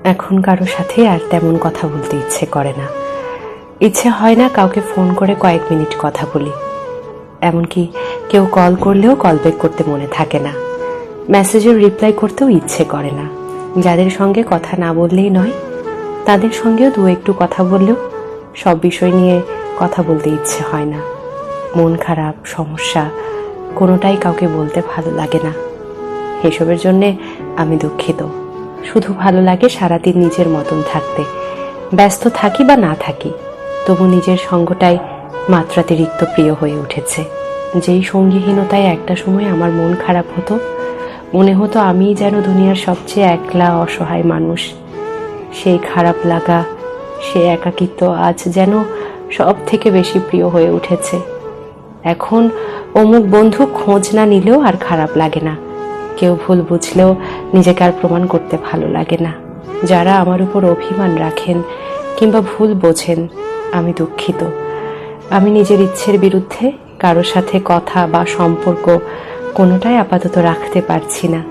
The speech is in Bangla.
এখন কারো সাথে আর তেমন কথা বলতে ইচ্ছে করে না। ইচ্ছে হয় না কাউকে ফোন করে কয়েক মিনিট কথা বলি। এমনকি কেউ কল করলেও কল ব্যাক করতে মনে থাকে না। মেসেজের রিপ্লাই করতেও ইচ্ছে করে না। যাদের সঙ্গে কথা না বললেই নয়, তাদের সঙ্গেও দু একটু কথা বললেও সব বিষয় নিয়ে কথা বলতে ইচ্ছে হয় না। মন খারাপ, সমস্যা কোনোটাই কাউকে বলতে ভালো লাগে না। এসবের জন্যে আমি দুঃখিত। শুধু ভালো লাগে সারাদিন নিজের মতন থাকতে। ব্যস্ত থাকি বা না থাকি, তবু নিজের সঙ্গটাই মাত্রাতিরিক্ত প্রিয় হয়ে উঠেছে। যেই সঙ্গীহীনতায় একটা সময় আমার মন খারাপ হতো, মনে হতো আমিই যেন দুনিয়ার সবচেয়ে একলা অসহায় মানুষ। সেই খারাপ লাগা, সে একাকিত্ব আজ যেন সব থেকে বেশি প্রিয় হয়ে উঠেছে। এখন অমুক বন্ধু খোঁজ না নিলেও আর খারাপ লাগে না। কেউ ভুল বুঝলেও নিজেকে আর প্রমাণ করতে ভালো লাগে না। যারা আমার উপর অভিমান রাখেন কিংবা ভুল বোঝেন, আমি দুঃখিত। আমি নিজের ইচ্ছের বিরুদ্ধে কারো সাথে কথা বা সম্পর্ক কোনোটাই আপাতত রাখতে পারছি না।